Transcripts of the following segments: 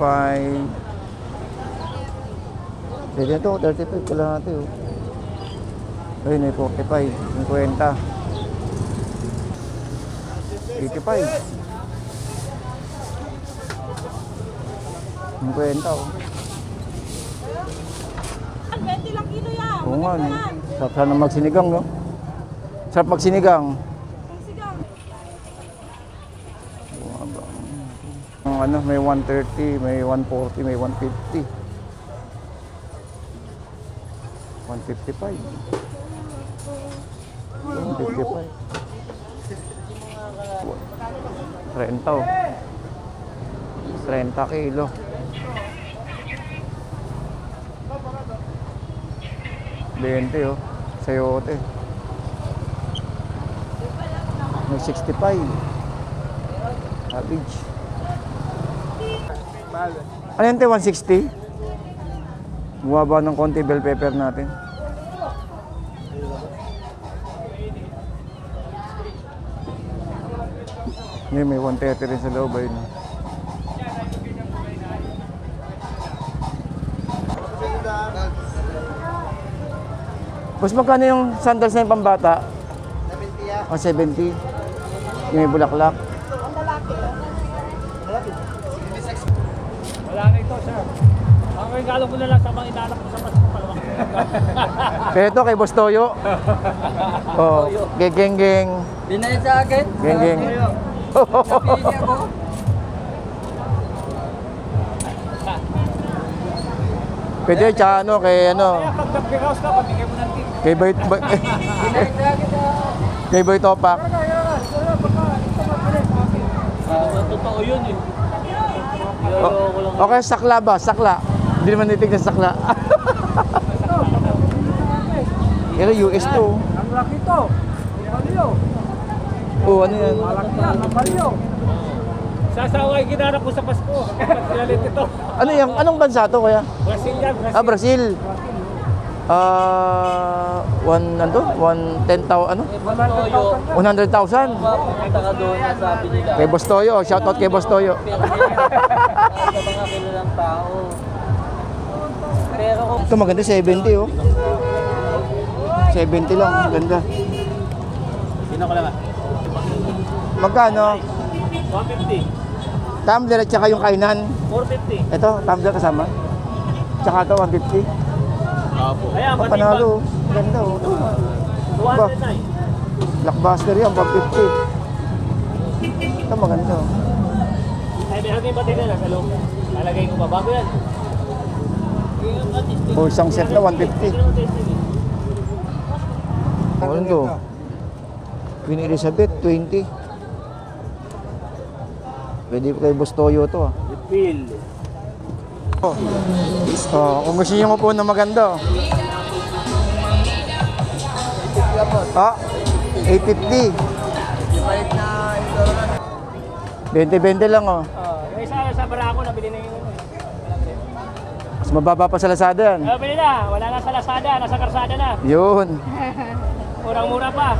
35. Pwede ito, 35 pala natin oh. Ayun, may 45, 50. 85. 50 oh. 20 lang kilo yan. Oo nga, sarap sana magsinigang, no? Sarap magsinigang. Sigang. Ang ano, may 130, may 140, may 150. 155. 155. 30 oh. 30 kilo. Bente oh, sayote. May 65. Cabbage. Ano yun, 160? Bumaba ng konti bell pepper natin. May 130 rin sa loob ayun. Mas magkano yung sandals na yung pambata? 70 ya. O 70. Yung may bulaklak. Wala na ito, sir. Ang regalo ko na lang sa mga inaanak ko sa Pasko palawak. Pero ito kay Boss Toyo. Oh, geng. Binay sa akin? Geng. Napili ako. Pwede tsaka ano, kay ano, Kaya pag nag-house ka, pabigay mo ng tip. kay Boy, Binay sa akin. kay Boy Topak. Totoo yun eh. Okay, sakla ba? Sakla. Hindi naman nitig na sakla. Pero US to. Ang laki to. Ang baliyo. Oh, ano yan? Malaki yan, ang baliyo. Sasawa yung ginarap ko sa Pasko. Kapag sinalit ito. Ano yan? Anong bansa to kaya? Brazil yan, Brazil. Ah, Brazil. Ano? 110,000 ano? 100,000. Pupunta ka doon, sabi nila. Kay Boss Toyo, shoutout kay Boss Toyo. Sa mga kilalang tao. Pero kung Ito maganda 70 oh. 70 lang, ganda. Sino ko lang ah? Magkano? 150. Tumbler at saka yung kainan. 450. Ito, tumbler kasama. Tsaka ito 150. Ayan, Panalo, oh. Ganda oh. 209. Blockbuster yan, 150. Ito maganda oh. Ay, meron din battery na sa loob. Lalagay ko pa. Bago yan. O isang set na 150. Ano to? Queen Elizabeth, 20. Pwede kay Boss Toyo to ah. Refill. Oh, kung gusto niyo po na maganda. Ah, 850. 20-20 lang oh. Yung isa sa Barako, nabili na yung Mas mababa pa sa Lazada yan. Nabili na. Wala na sa Lazada. Nasa Karsada na. Yun. Murang-mura pa.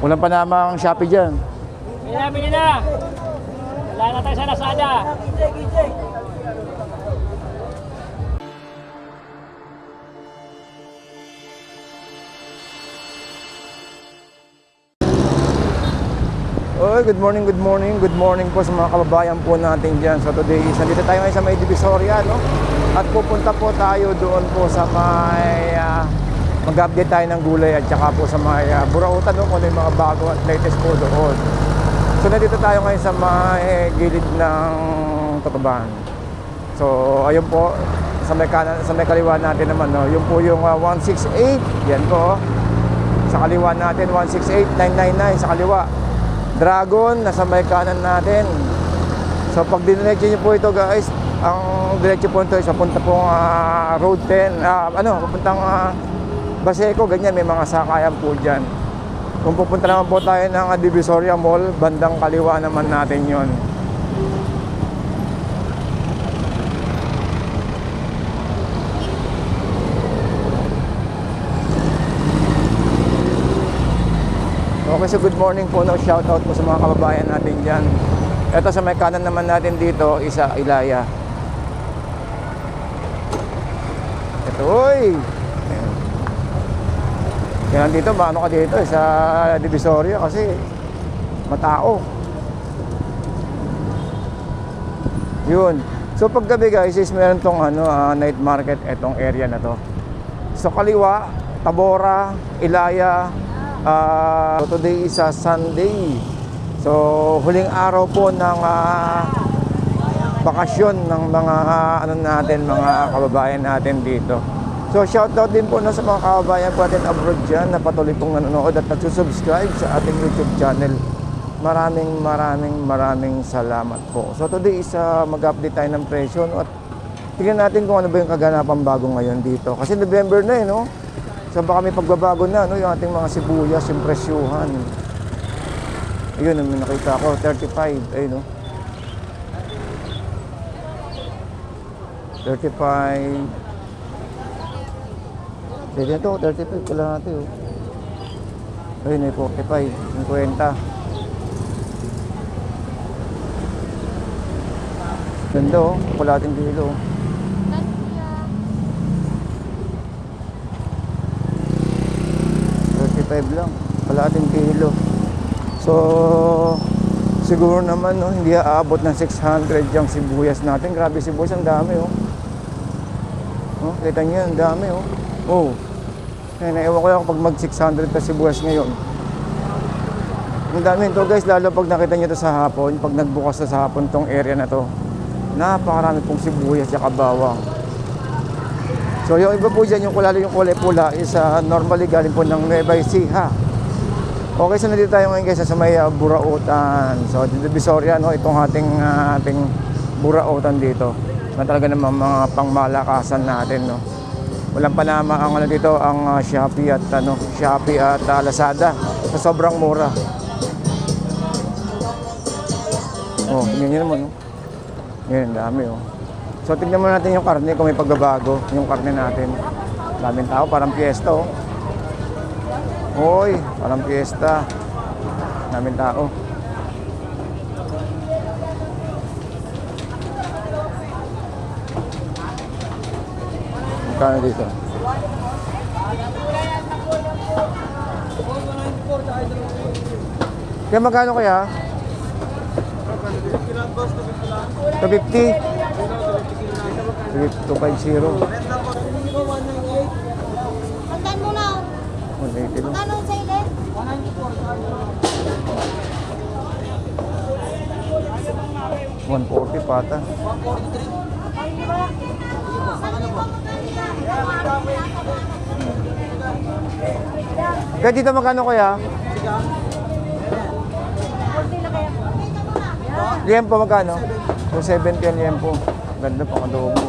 Walang pa namang Shopee dyan. Bili na. Wala na tayo sa Lazada. Oy, good morning po sa mga kababayan po natin dyan. So today, nandito tayo ngayon sa may Divisoria, no? At pupunta po tayo doon po sa may mag-update tayo ng gulay at saka po sa may Burautan, no? Kung ano yung mga bago at latest po doon. So nandito tayo ngayon sa may gilid ng Totoban. So ayun po, sa may kaliwa natin naman, no? Yung po yung 168, yan po. Sa kaliwa natin, 168, 999 sa kaliwa. Dragon, nasa may kanan natin. So pag diniretso nyo po ito guys, ang diretso po ito, papunta pong Road 10, papuntang Baseco, ganyan, may mga sakayan po dyan. Kung pupunta naman po tayo ng Divisoria Mall, bandang kaliwa naman natin yon. Okay, so good morning po, no? Shoutout po sa mga kababayan natin dyan. Ito sa may kanan naman natin dito, isa Ilaya. Ito, oy! Ayan. Kaya nandito, maano ka dito sa Divisoria kasi matao. Yun. So paggabi guys is meron tong night market etong area na to. So kaliwa, Tabora, Ilaya. Today is a Sunday. So huling araw po ng bakasyon ng mga mga kababayan natin dito. So shoutout din po sa mga kababayan po natin abroad dyan na patuloy pong nanonood at nagsusubscribe sa ating YouTube channel. Maraming salamat po. So today is mag-update tayo ng presyo, no? At tingnan natin kung ano ba yung kaganapan bago ngayon dito. Kasi November na no? So baka may pagbabago na, no? Yung ating mga sibuyas, yung presyuhan. Ayun, may nakita ko, 35, ayun no? 35. Pwede ito, 35 pala natin oh. Ayun, may 45, 50. Ganda oh, kalating kilo. 35 lang, kalating kilo. So, siguro naman no, hindi aabot ng 600 yung sibuyas natin. Grabe sibuyas, ang dami oh. Oh, kita niyo, ang dami oh. Oh. Kaya naiwan ko lang pag mag 600 pa sibuyas ngayon. Ang dami ito guys, lalo pag nakita niyo ito sa hapon, pag nagbukas na sa hapon tong area na to. Napakarami pong sibuyas at bawang. So yung iba po dyan, yung kulay pula is normally galing po ng Nueva Ecija. Okay, so nandito tayo ngayon guys sa may Burautan. So dito Divisoria, no, itong ating Burautan dito. Na talaga naman mga pangmalakasan natin, no. Walang panama ang dito ang Shopee at Lazada sa sobrang mura. Oh, ganyan naman, no. Yan, dami oh. So tignan mo natin yung karne kung may pagbabago yung karne natin. Daming tao, parang piyesta oh. Hoy, parang piyesta. Daming tao. Magkano dito? Kaya magkano kaya? 250. 250. Magdan mo na. 180 lang. Magkano sa ile? 140 pata. Kaya dito magkano kaya? Liempo magkano? 270 ang liempo. Ganda pa kadobo.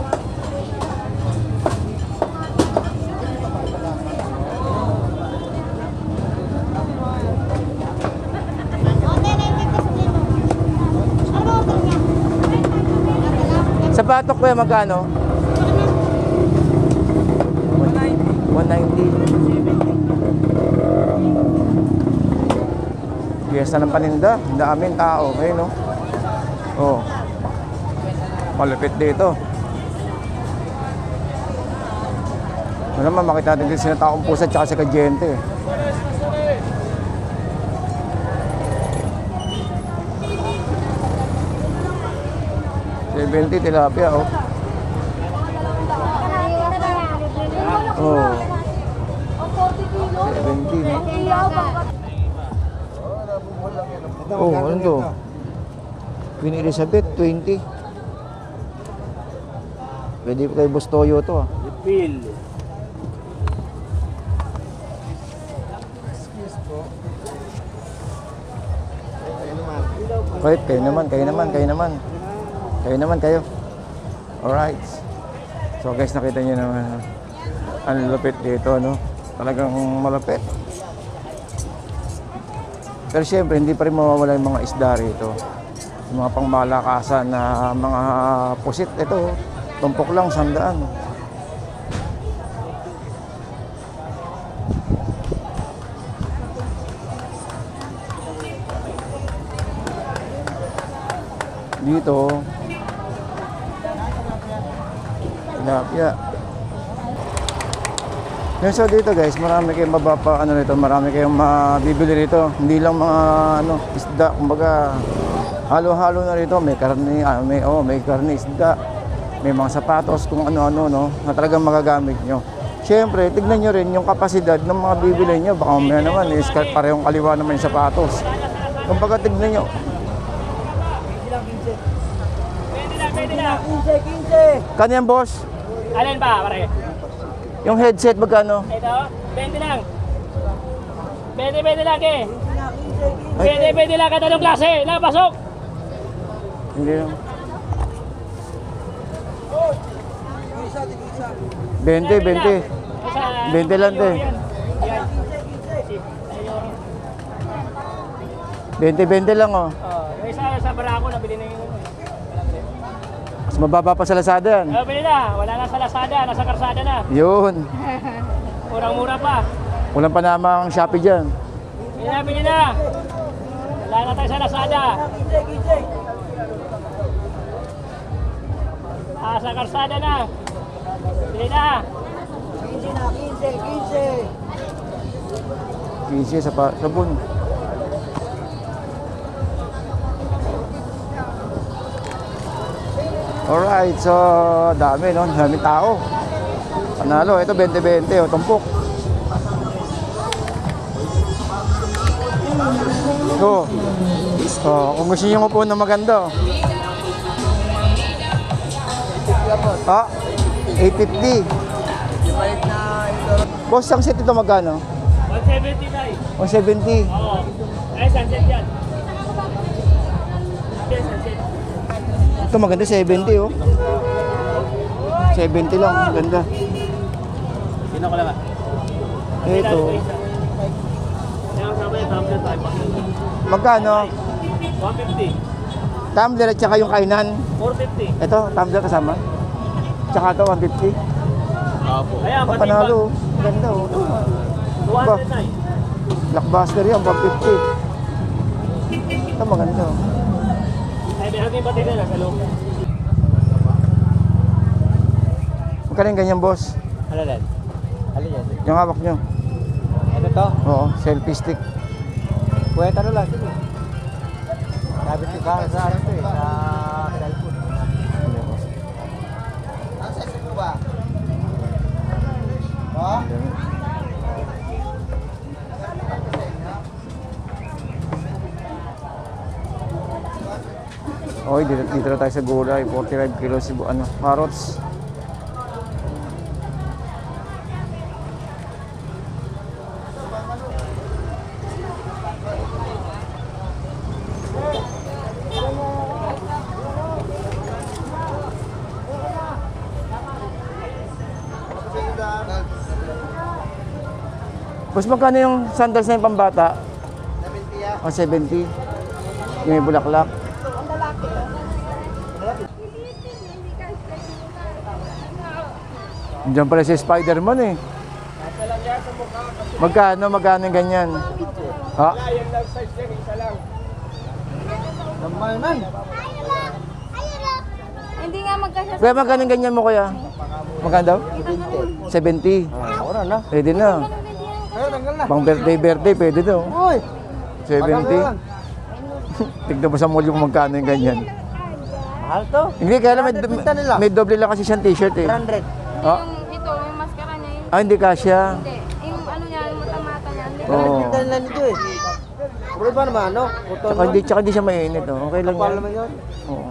Sa batok kuya magkano? 190. Piyesta ng paninda. Ang daming tao. Ayun no? Oh. Malupit dito. Ano naman, makita natin din sila taong pusa tsaka sa kadyente. 70 tilapia oh. Oh. 70 no? Oh, ano to? Queen Elizabeth, 20. Pwede kay Bustoyo to ah. Pil. Kahit kayo naman. Alright. So guys, nakita niyo naman ang lupit dito, no? Talagang malupit. Pero syempre, hindi pa rin mawawala yung mga isda rito. Yung mga pangmalakasan na mga pusit. Ito, tumpok lang, 100. Dito, tilapia. Yung so dito guys, marami kayong mababa, ano nito, marami kayong mabibili rito. Hindi lang mga ano, isda, kumbaga halo-halo na rito. May karne, may karne, isda, may mga sapatos, kung ano-ano, no, na talagang magagamit nyo. Siyempre, tignan nyo rin yung kapasidad ng mga bibili nyo. Baka mamaya naman, parehong kaliwa naman yung sapatos. Kumbaga, tignan nyo. Pwede na. Kano yan, boss? Alin ba, pare? Yung headset, magkano? Ito, 20 lang. Pwede lang eh. Pwede lang. Kahit anong klase. Napasok. Hindi lang. 20. 20 lang, te. 20 lang, oh. Yung isa sa Barako, nabili na yung Mas mababa pa sa Lazada yan. nabili na. Wala na sa Lazada. Nasa Karsada na. Yun. Murang-mura pa. Walang pa namang Shopee dyan. Bili na. Wala na tayo sa Lazada. Sa Karsada na. Bili na. 15 sa sabon. Alright, so dami, no? Dami tao. Panalo, ito 20-20, oh, tumpok. Ito. Oh, kung gusto niyo upo na maganda. Ah, 850. Boss, ang set ito magkano? 170 tayo. 170. Oo. Ay, sunset yan. Yes, sunset. Ito maganda, 70, oh. 70 lang, ganda. Sino ko lang ah? Ito. Kaya sabi, tumbler tayo pa. Magkano? 150. Tumbler at saka yung kainan. 450. Ito, tumbler kasama. Tsaka ito, 150. Opo. Kaya, Oh, panalo. Ganda, oh. 200 na eh. Blockbuster yan, 150. Ito, maganda, oh. Ay, meron din battery na sa loob. Magkano yung ganyan, boss? Alin? Alin yan? Yung hawak nyo. Ito to? Oo, selfie stick. Pwede ano lang, sige. Sabi ko sa ano to eh, sa cellphone. Ang size mo ba? Oh? Okay, dito na tayo sa gulay. 45 kilos, carrots. Boss, magkano yung sandals na yung pambata? 70 ya. O, 70. Yung may bulaklak. Diyan pala si Spider-Man eh. Magkano yung ganyan? Ha? Yung lang size yan, isa lang. Naman man. Hindi nga magkasya. Kuya, magkano yung ganyan mo kuya? Magkano daw? 70. Wala na. Pwede na. Pero tanggal na. Pang birthday, pwede daw. Uy! 70. Tignan mo sa mall yung magkano yung ganyan. Mahal to. Hindi, kaya lang Pinta nila. may doble lang kasi siyang t-shirt eh. 100. Ah, Yung maskara niya yun. hindi kasya. Hindi. Yung ano niya, yung mata-mata niya. Hindi. Oo. Pinta nila nito eh. Pero ba naman ano? Puton Tsaka hindi siya mainit. Oh. Okay lang Kapal yan. naman yun. Oo.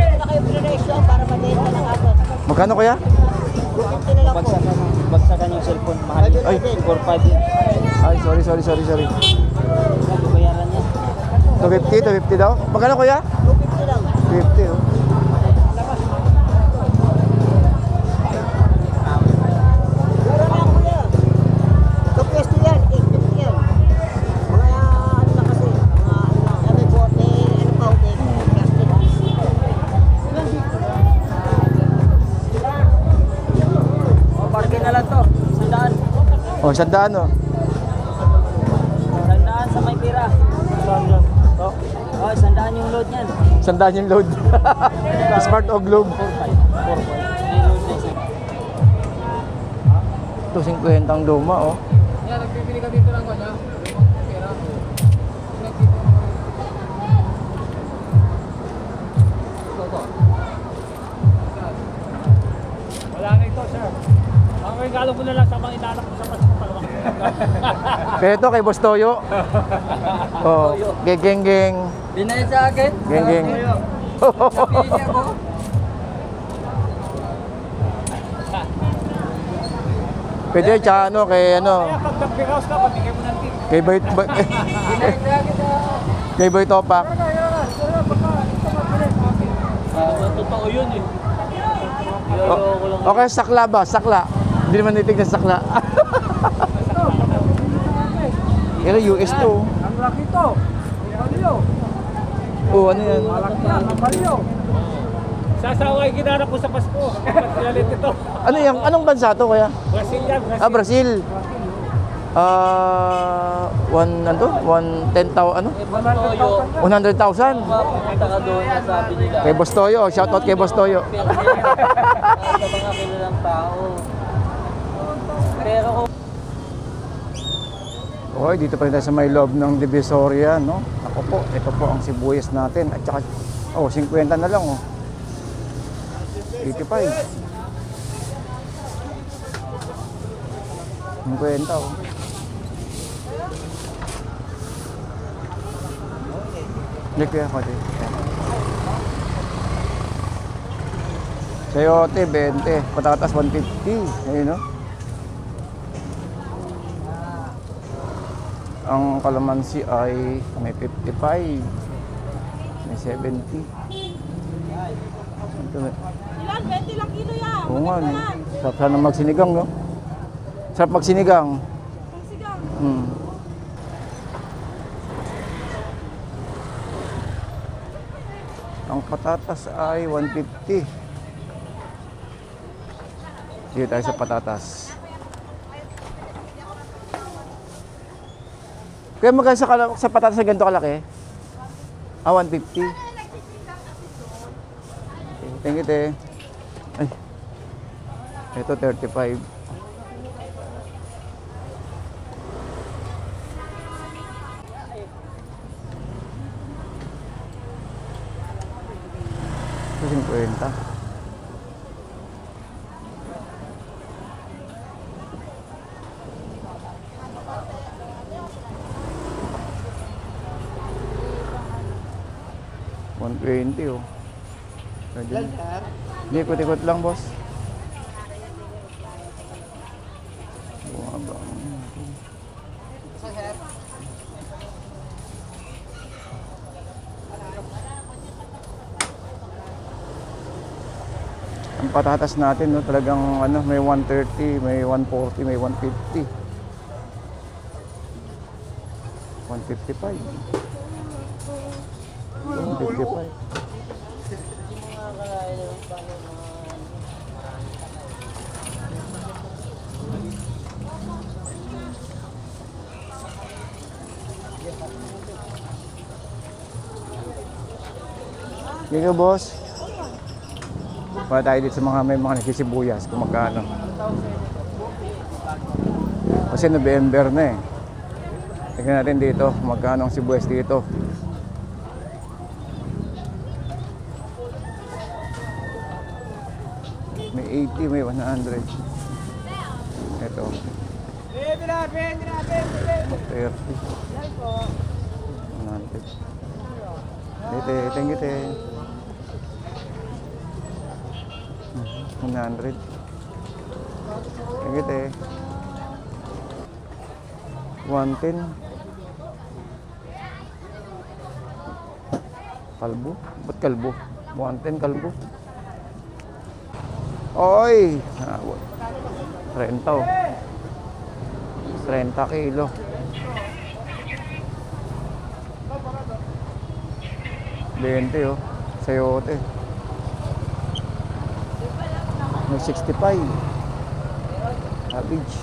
Wala kayo pre-ratio para mabenta ng agad. Magkano kaya? 250 na lang po. Bagsakan yung cellphone. Mahal yun. Ay. 4-5 yun. Ay, sorry. Bayaran niya. 250 daw? Magkano kuya? 250 lang. 50 oh. Mura na kuya. Ito pwesto yan. 850 yan. Mga ano na kasi. Mga ano na. May bote. Ano pa ulit. Plastic. O, bargain na lang to. 100. Oh, 100 oh. 100 sa may pira. Oh, 100 yung load niyan. 100 yung load. Smart o Globe. 4-5. 4-5. May load na isa. 250 ang luma, oh. Yan, nagbibili ka dito ng wala. Pera. Wala na ito, sir. Ang regalo ko na lang sa mga inanak ko sa Pasko palawak. Pero ito kay Boss Toyo. Oh, geng. Binayad sa akin? Geng. Napili ako. Pwede tsaka ano, kay ano, Kaya pag nag-house ka, pabigay mo ng tip. kay Boy, kay Boy Topak. Totoo yun eh. Okay, sakla ba? Sakla. Hindi naman nitig na sakla. Pero US to. Ang laki to. Balyo. Oh, ano yan? Malaki yan, ang balyo. Sasaway ginarap ko sa Pasko. Paglalit ito. Ano yan? Anong bansa to kaya? Brazil yan, Brazil. Ah, Brazil. Ano to? 110,000 ano? 100,000. Punta ka doon na sabi nila. Kay Boss Toyo, shoutout kay Boss Toyo. Sa mga kilalang tao. Pero kung Okay, dito pa rin tayo sa may loob ng Divisoria, no? Ako po, ito po ang sibuyas natin. At saka, 50 na lang, oh. 85. 50, oh. Hindi kaya ako din. Sayote, 20. Patatas, 150. Ayun, no? Ang kalamansi ay may 55, may 70. Ilan? 20 lang kilo yan. Oo nga, no? Sarap sana magsinigang, no? Sarap magsinigang. Sigang. Ang patatas ay 150. Dito tayo sa patatas. Kaya magkano sa patatas na ganito kalaki? 150. Okay, thank you, te. Ay. Ito, 35. Ito, 50. $120, oh. Pwede. Hindi, ikot-ikot lang, boss. Bumaba. Ang patatas natin, no, talagang ano, may 130, may 140, may 150. 155. 155. Dito, boss. Para tayo dito sa may mga nagsisibuyas kung magkano. Kasi November na eh. Tingnan natin dito kung magkano ang sibuyas dito. May 80, may 100. Ito. 30. 100. Dito, thank you, te. 100. Thank you, te. 110. Kalbo? Ba't kalbo? 110 kalbo. Oy! 30, oh. 30 kilo. Bente, oh. Sayote. May 65. Cabbage.